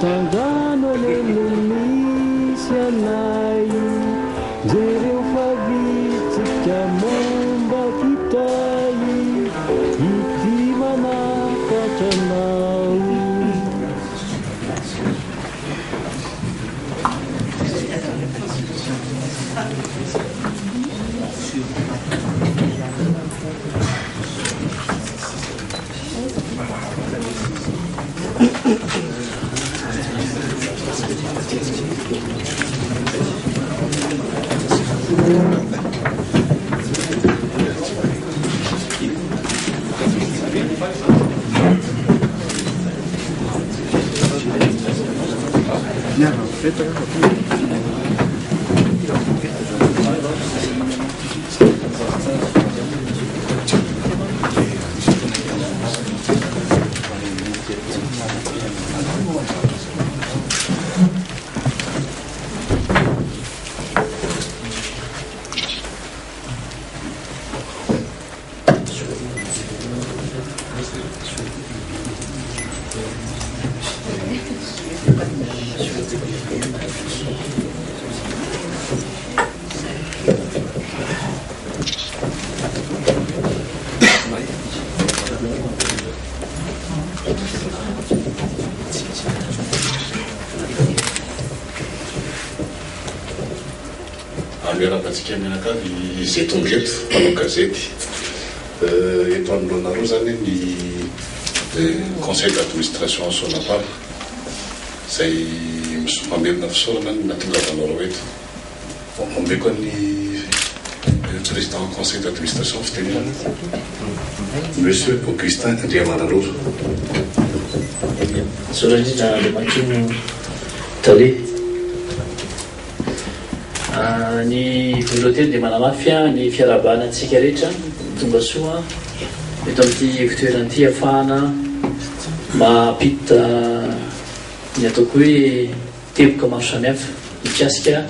Tangano lelumisi anay jereo favitsika momba kitay ity manapatranao. Miarapatsika mianakavy izay tondreto manao gazety eto anoloanareo zany ny conseil d'administration Sonapar izay mamerina fisaorana ny natongavanareo eto. Ombeko ny président conseil d'administration fitenenana Monsieur Augustin Andriamanaloza. Soranina Lemakino Tali. Ny volonté dia manamafia ny fiarabanantsika rehetra tonga soa eto amin'ity fitoeran'ity ahafahana mampita ny ataoko hoe teboka maro samihafa mikasika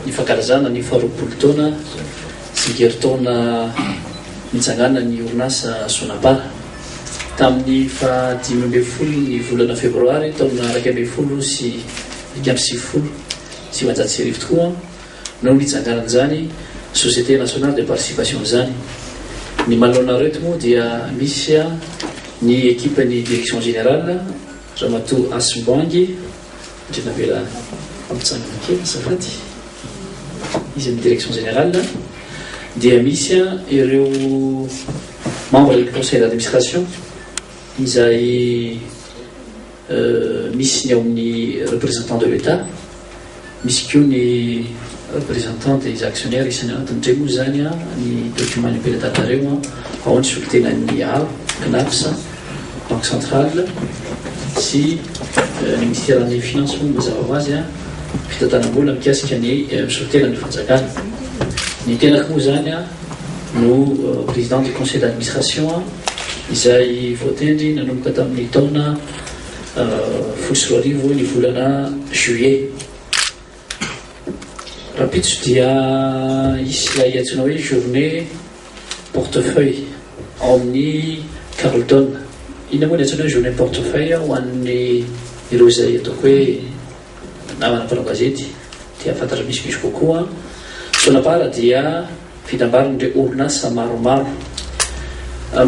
ny fankalazana ny faharoapolo taona sy geri-taona mitsangana ny orinasa Sonapar tamin'ny fa 5 ny volana febroary taona 2010 sy 2010 sy 6 tokoa no nitsanganana zany Société nationale de participation zany. Ny manoloana reto moa dia misy ny équipe-ny direction générale Ramatoa Asombangy ndre navela amitsangana kely safady izy amin'ny direction générale dia misy ireo membre du conseil d'administration izay misy ny ao amin'ny représentant de l'État misy koa ny représentant des actionnaires isan'ny anatindray moa zany ny document nipelatanareo ao ny solitenan'ny aro CNAPS banque centrale sy ny ministère des finances moa mazava ho azy fitantanam-bola mikasika ny solitenan'ny fanjakana. Ny tenako moa zany no président du conseil d'administration izay voatendry nanomboka tamin'ny taona 2010 ny volana juillet. Rapidso dia isy ilay antsoina hoe journée portefeuille ao amin'ny Carlton. Ina moa ny antsoina hoe journée portefeuille ho an'ny ireo izay ataoko hoe namana mpanao gazety dia fantatra misy kokoa. Sonapar dia fitambaran'ireo orinasa maromaro.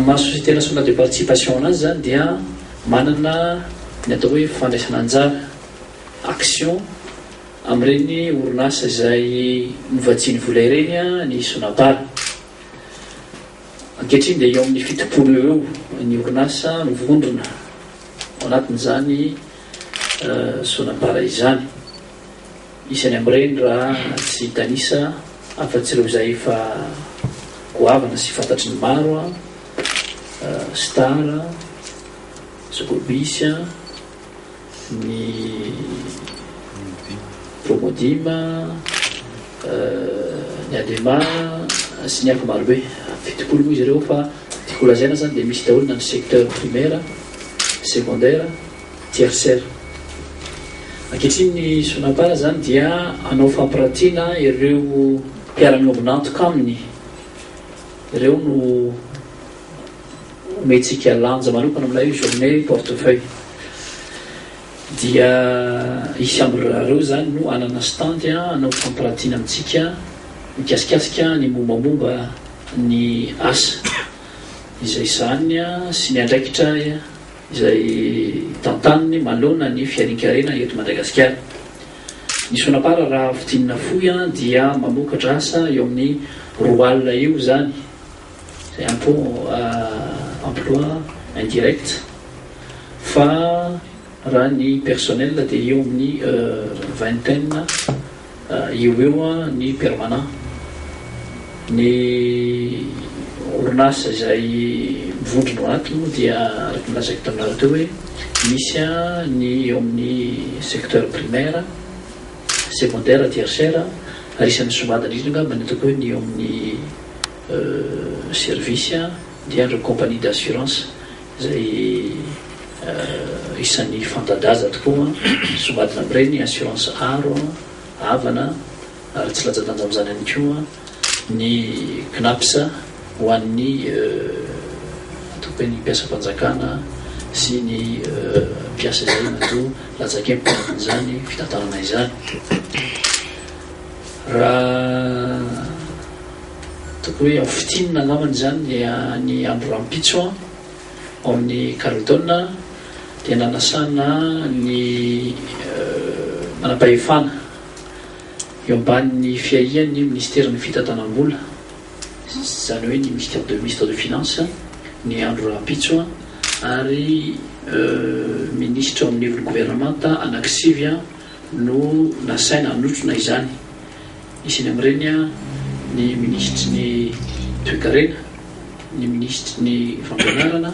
Ma Société nationale de participation anazy zany dia manana ny atao hoe fandraisana anjara action amin'ireny orinasa izay mivatsiny vola ireny ny Sonapar. Ankehitriny dia eo amin'ny 70 eo ny orinasa mivondrona ao anatin'izany Sonapar izany. Isany amin'ireny raha tsy tanisa afa-tsy ireo izay efa goavana sy fantatry ny maro Star, Socobis, ny Promodim, ny Adema sy ny hafa marobe. 70 moa izy ireo fa tiako lazaina zany dia misy daholo na ny secteur primaire, secondaire, tertiaire. Ankehitriny ny Sonapar zany dia anao fampiratiana ireo mpiara-miombonantoka aminy ireo no omentsika lanja manokana amilay journée portefeuille dia isy amrareo zany no anana standy anao fampiratina amitsika mikasikasika ny mombamomba ny asa izay zany sy ny andraikitra izay tantaniny malona ny fiarinkarena eto Madagasikara. Ny sonapara raha fitinina foy dia mamokatra asa eo amin'ny 4 alina eo zany zay emploi indirect fa raha ny personnel dia eo amin'ny 20 eo ny permanent. Ny orinasa izay mivondrona ao anatiny dia araky milazaiko taminareo teo hoe misy ny eo amin'ny secteur primaire, secondaire, tertiaire ary isan'ny somadana indrindra manetako hoe ny eo amin'ny service dia andro compagnie d'assurance izay isan'ny fantadaza tokoa somadina amin'ireny assurance aro havana ary tsy latsa-danja amin'izany ihany koa ny CNAPS ho an'ny atoko hoe ny mpiasa-panjakana sy ny mpiasa izay mato latsakempoan'izany fitantanana izany. Raha atoko hoe ao fitinina angambany zany dia ny andro rampitso ao amin'ny Carleton dia nanasana ny manam-pahefana eo ambanin'ny fiahian'ny ministère-ny fitantanam-bola zany hoe ny ministère de finance ny andro rampitso ary ministre amin'ny niveau gouvernementa anankisivy no nasaina anotrona izany. Isiny amin'ireny ny ministre ny toekarena, ny ministre ny fampianarana,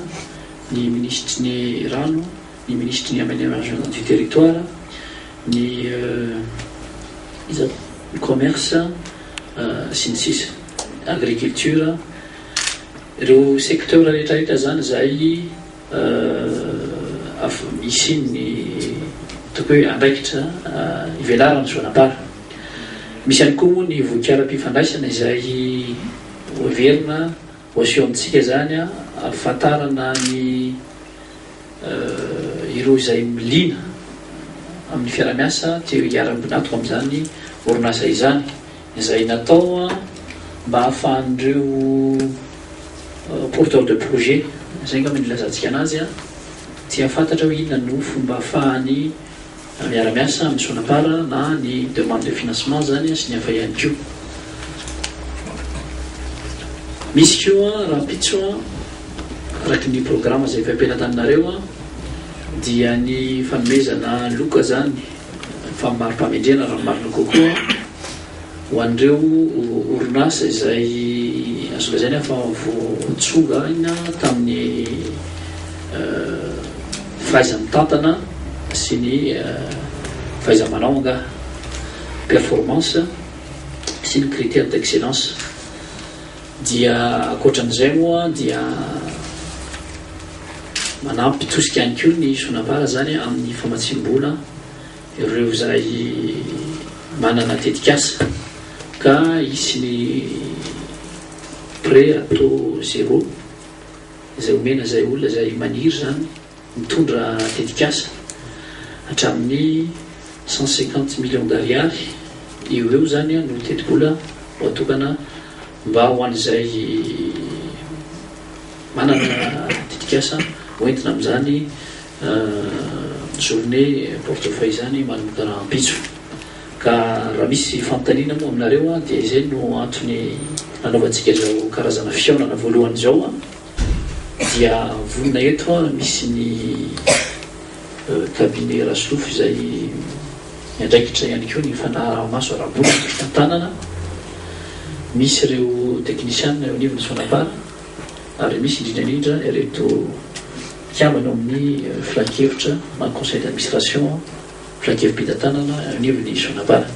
ny ministre ny rano, ny ministre ny aménagement du territoire, ny commerce sy ny sisa, agriculture. Ireo secteur rehetrarehetra zany zay misy ny toko hoe andraikitra ivelarana sonapara. Misy ihany koa ny vokaram-pifandraisana izay overina hoaseo amintsika zany ahafantarana ny ireo izay milina amin'ny fiara-miasa teo hiara-bonatoka amin'izany orinasa izany izay natao mba ahafahan'ireo porteur de projet zay nga milazantsika anazy tia fantatra hoe inona no fomba ahafahany miara-miasa amin'ny sonapara na ny demande de financement zany sy ny hafa ihany koa. Misy koa rampitso araky ny programme zay fampianataninareo dia ny fanomezana loka zany famaro-pamendrena raha marina kokoa ho an'ireo orinasa izay azo lazaina fa voatsonga ina tamin'ny fahaiza-mitantana sy ny fahaiza-manao anga performance sy ny critère d'excellence. Dia akoatran'izay moa dia manampy tosika ihany koa ny sonapara zany amin'ny famatsim-bola ireo zay manana tetikasa ka isy ny prêt atao 0 izay omena zay olona zay maniry zany mitondra tetikasa hatramin'ny 150 millions d'ariary eo zany no teti-bola voatokana mba ho an'izay manana tetikasa hoentina amin'izany journée portefeuille zany manomboka rampitso. Ka raha misy fanontaniana moa aminareo dia izay no antony nanaovantsika zao karazana fiaonana voalohany zao dia vonona eto misy ny cabinet rasolofo izay miandraikitra ihany koa ny fanaraha-maso ara-bola fitantanana, misy ireo technicien eo anivony sonapara ary misy indrindraindrindra ireto kiamana amin'ny filan-kevitra na conseil d'administration filan-kevim-pitantanana anivony sonapara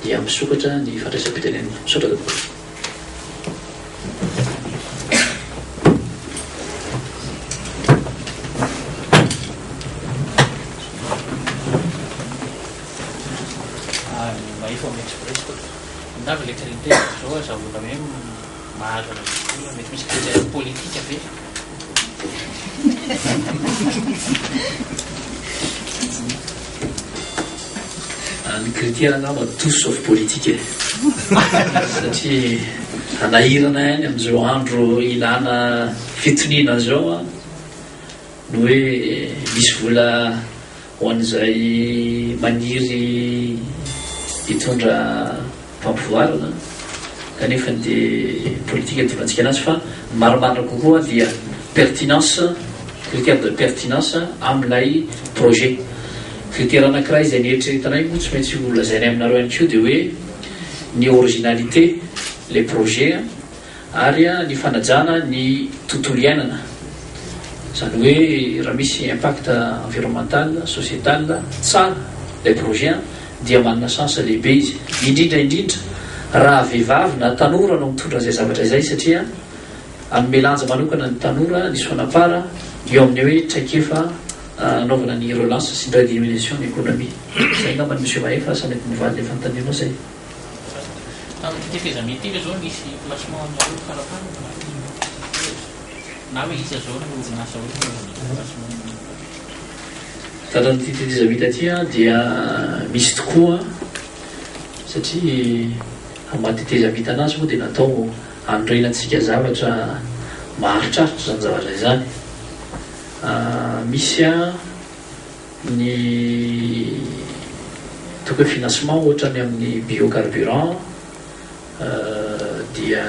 dia misokatra ny fandraisam-pitenenana. Misaotra tokoa. Mahifo amin'ny express ndavy le karité zao zavoka hoe mahazo anazy mety misy kolontsaina politika be. Ny critère angamba tous sauf politique satria anahirana any amin'izao andro ilana fitoniana zao a no hoe misy vola ho an'izay maniry hitondra mpampivoarana kanefa de politika itorantsika anazy fa maromarina kokoa dia pertinence, critère de pertinence amin'ilay projet. Critère anankiray izay nieritreretanay moa tsy maintsy olazainay aminareo ihany koa dia hoe ny originalité les projets ary ny fanajana ny tontolo iainana, zany hoe raha misy impact environnemental sociétal tsara les projets dia manana chance lehibe izy, indrindra raha vehivavy na tanora no mitondra zay zavatra izay satria amin'ny lanja manokana ny tanora nisy fanapara eo amin'ny hoe traikefa anaovana ny relance sy ny rediminution ny économie. Zay ngamba ny monsieur Mahefa sa mety mivaly le fanontanianao zay. Amin'ny fitezamitika zao misy placement aminareo farafara na hoe iza zao no orinasa hoe placement. Taran'ity tetezamita ty a dia misy tokoa satria amatetezamita anazy moa dia natao andrenatsika zavatra maharitraritra zany zavatra izany. Misy a ny toko hoe financement ohatra ny amin'ny biocarburant dia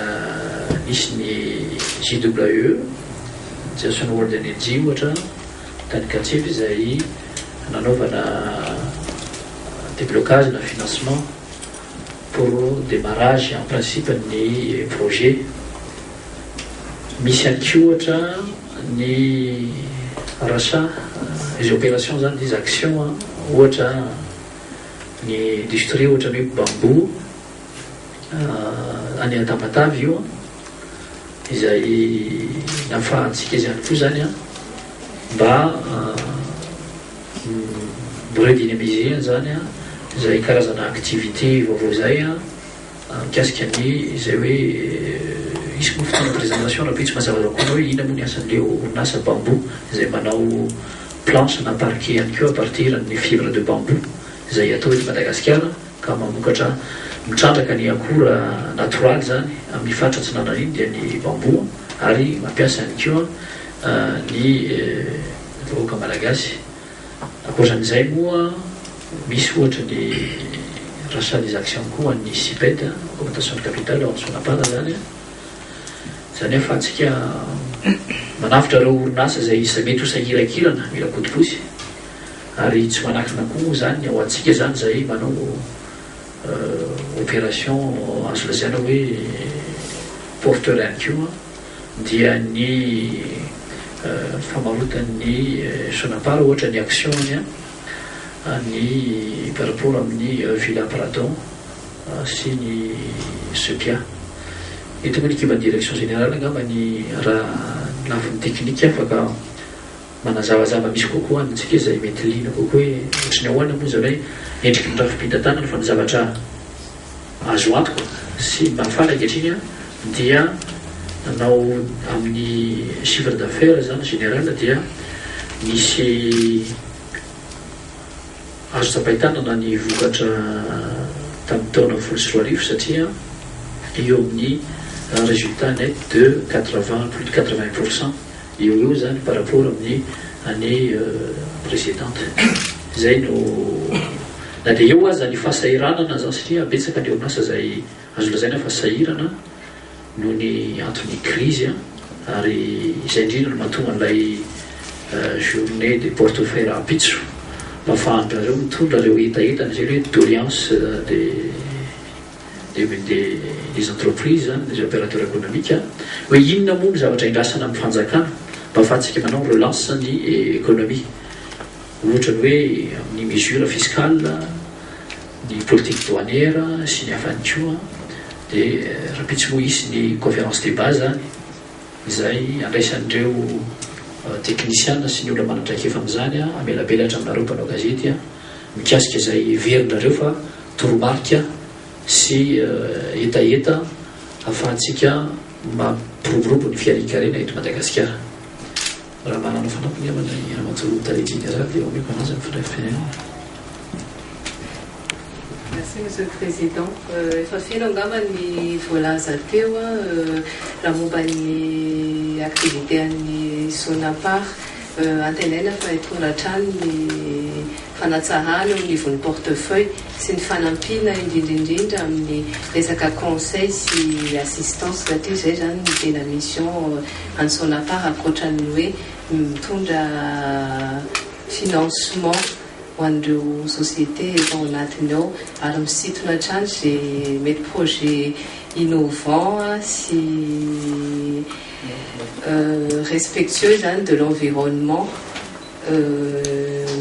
misy ny JWE Jason World Energy ohatra tany katsefy izay nanaovana déblocage na financement pour démarrage en principe ny projet. Misy ihany koa ohatra ny rachat les opérations zany des actions ohatra ny industrie ohatra ny bambou any Antamatavy io izay nafahantsika izy ihany koa zany mba redynamiser zany izay karazana activité vaovao zay mikasika ny izay hoe isy moa fotoana présentation raha pitsy mazava koa hoe ina moa ny asan'le orinasa bambou izay manao planche na parquet ihany koa à partir ny fibre de bambou izay atao eto Madagasikara ka mamokatra mitrandraka ny akora natoraly zany amin'ny fatratsynana iny dia ny bambou ary mampiasa ihany koa ny vahoaka malagasy. Akoatran'izay moa misy ohatra ny rachat des actions koa ny CIPED augmentation de capital en sonapara zany zany hoe fahatsika manafitra reo orinasa zay mety ho sahirakirana mila kotiposy ary tsy manakina koa zany ao antsika zany zay manao opération azo lazaina hoe porteur ihany koa dia ny famarotan'ny sonapara ohatra ny action ny par rapport amin'ny Villa Pradon sy ny Sepia. Eto moa ny équipe direction générale angamba ny raha lafin'ny teknika afaka manazavazava misy kokoa antsika zay mety lina kokoa hoe ohatrany ahoana moa zany hoe endriky ny rafim-pitantanana fa ny zavatra azo antoka sy mafana ankehitriny dia nanao amin'ny chiffre d'affaires zany général dia misy azo tsapahitanana ny vokatra tamin'ny taona 2024 satria eo amin'ny résultat net de 80 plus de 80% eo zany par rapport amin'ny année précédente. Zay no na dia eo aza ny fahasahiranana zany satria betsaka ny orinasa zay azo lazaina fa sahirana noho ny antony crise ary izay indrindra no mahatonga an'ilay journée de portefeuille rapitso mafahantro reo mitondra reo etaetana zay hoe doléance des entreprises des opérateurs économiques hoe inona moa ny zavatra indrasana amin'ny fanjakana mba ahafahantsika manao relance ny économie ohatra ny hoe amin'ny mesure fiscale ny politique douanière sy ny hafany koa dia rapitsy moa isy ny conférence débat zany izay andraisan'ireo technicien sy ny olona manatraikefa amin'izany amelabelatra aminareo mpanao gazety mikasika izay verindrareo fa toromarika sy etaeta ahafahantsika mampiroborobo ny fiarikarena eto Madagasikara. Raha manana fanampingamana amatoroa tarejiana raha dia omeko anazy amin'ny fanafirenena. Merci Monsieur le Président. Efa feno angamba ny voalaza teo raha momba ny activité an'ny Sonapar antenaina fa hitondra hatrany ny fanatsarana eo nivon'ny portefeuille sy ny fanampiana indrindrindrindra amin'ny resaka conseil sy assistance satria zay zany ny tena mission an'ny Sonapar ankoatran'ny hoe mitondra financement ho an'ireo société efa ao anatiny ao ary misintona hatrany zay mety projet innovant sy respectueux zany de l'environnement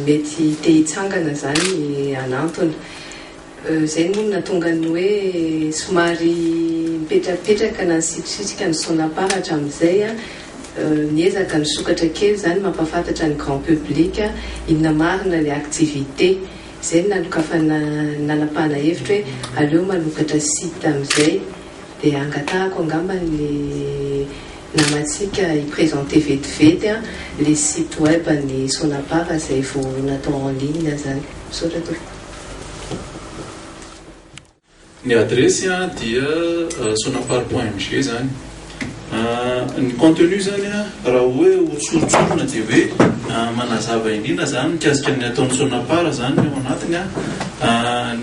mety te hitsangana zany anantona zay moa natonga ny hoe somary mipetrapetraka na nisitrisitrika ny Sonapar hatramin'izay niezaka ny sokatra kely zany mampafantatra ny grand public inona marina le activité zay nanapahana hevitra hoe aleo manokatra site amin'izay dia angatahako angamba ny namatsika hiprésenter vetivety les sites web ny Sonapar zay vao natao en ligne zany misaotra tompoko. Ny adresy dia sonapar.mg zany. Ny contenu zany raha hoe hotsorotsorona dia hoe manazava indrindra zany mikasika ny ataon'ny Sonapar zany ao anatiny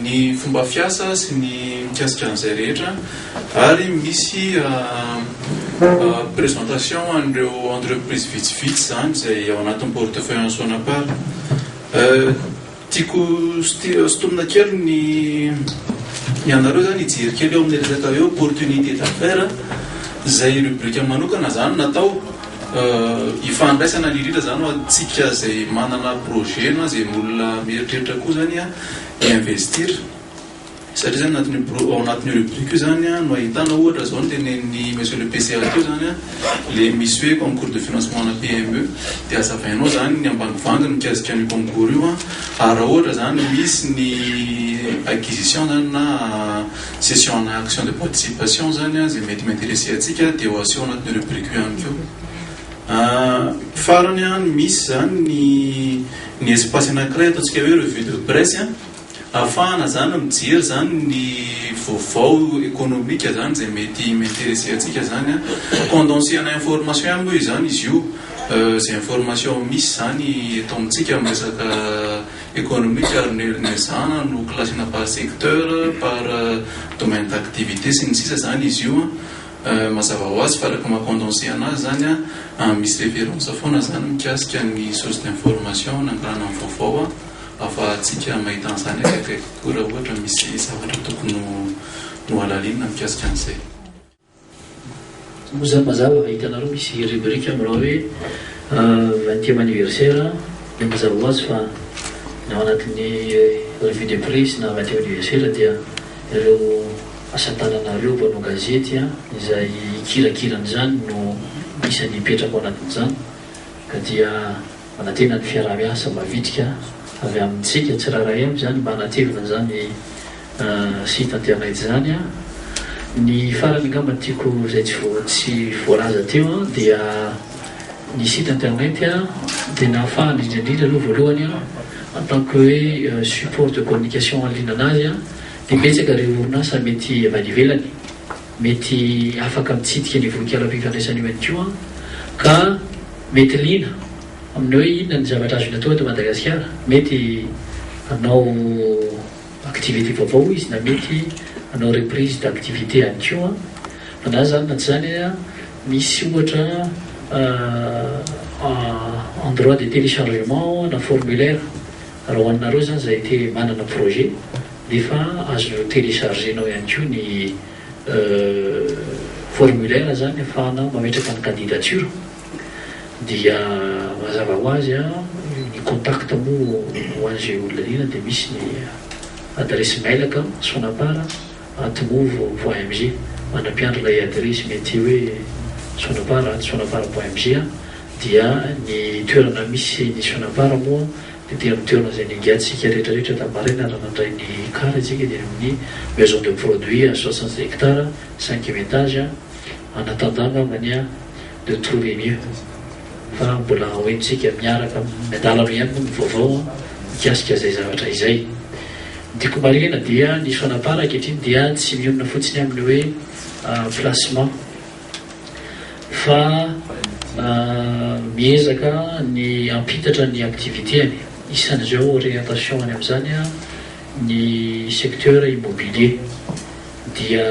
ny fomba fiasa sy ny mikasika an'izay rehetra ary misy présentation an'ireo entreprise vitsivitsy zany zay ao anatin'ny portefeuille ny Sonapar. Tiako sotomina kely ny anareo zany hijery kely eo amin'ny resaka hoe opportunité d'affaires zay rubrique manokana zany natao ifandraisana liritra zany atsika zay manana projet na zay olona mieritreritra koa zany investir satria zany ao anatin'ny rubrique io zany no ahitana ohatra zao ny tenen'ny monsieur le PCA teo zany le misy hoe concours de financement na PME dia azavainao zany ny ambanivangy mikasika ny concours io ary ohatra zany misy ny acquisition zany na session na action de participation zany zay mety m'intéressé atsika dia ho aseho anatin'ny rubrique io ihany koa. Farany misy zany ny espace anankiray ataontsika hoe revue de presse ahafahana zany mijery zany ny vaovao économique zany zay mety m'intéressé atsika zany condensena information ihany moa zany izy io zay information misy zany eto amintsika amin'ny resaka économique ary nezana no classena par secteur par domaine d'activité sy ny sisa zany izy io mazava ho azy fa araka mahacondense anazy zany misy référence foana zany mikasika ny source d'information nangarana amin'ny vaovao afahantsika mahita an'izany akaiky koa raha ohatra misy zavatra tokony no alalinina mikasika an'izay. Moa zany mazava hitanareo misy rubrique aminao hoe 20e anniversaire dia mazava ho azy fa ao anatin'ny revue de presse na 20e anniversaire dia ireo asatananareo mbanao gazety izay kirakirany zany no misy nipetraka ao anatin'izany ka dia manatena ny fiarah-miasa mavitrika avy amintsika tsy raha aby zany mba anatevina zany site internet zany ny farany angamba tiako zay tsy voalaza teo dia ny site internet dia nahafahana indrindrindra aloha voalohany en tant que hoe support de communication en ligne anazy dia betsaka reo orinasa mety avy any ivelany mety afaka mitsidika ny voronkalam-pifandraisana io ihany koa ka mety lina amin'ny hoe inona ny zavatra azony atao eto Madagasikara mety anao activité vaovao izy na mety anao reprise d'activité ihany koa fa na zany na tsy zany misy ohatra endroit de téléchargement na formulaire raha hoaninareo zany zay te manana projet dia fa azonao téléchargenao ihany koa ny formulaire zany ahafahana mametraka ny candidature dia mazava ho azy ny contact moa ho an'izay olona lina dia misy ny adresse mailaka sonapar@move.mg manampiandry ilay adresse mety hoe sonapar@sonapar.mg dia ny toerana misy ny Sonapar moa dia teona zay ningatsika rehetrarehetra tamarena raha nandray ny kara tsika dia amin'ny maison de produit à 60 hectares 5e étage anatandanga mania de trouver mieux fa mbola hoentsika miaraka miadalana ihany moa ny vaovao mikasika zay zavatra izay diako marina dia ny fanapara ankehitriny dia tsy mionona fotsiny amin'ny hoe placement fa miezaka ny ampitatra ny activité-any isan'izao orientation any amin'izany ny secteur immobilier dia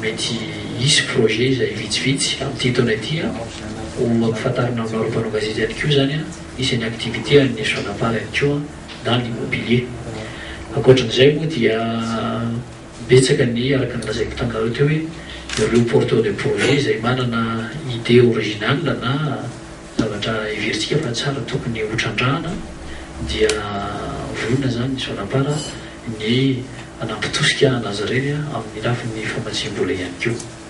mety isy projet izay vitsivitsy amin'ity taona ity ho ampifantarina aminao mpanao gazety ihany koa zany isan'ny activité any sonapara ihany koa dans l'immobilier ankoatran'izay moa dia betsaka ny araka ny lazaiko taminareo teo hoe ireo porteur de projet izay manana idée originale na zavatra everitsika fa tsara tokony hotrandrahana dia volona zany ny sonapara ny anampitosika anazy ireny amin'ny lafin'ny famatsim-bola ihany koa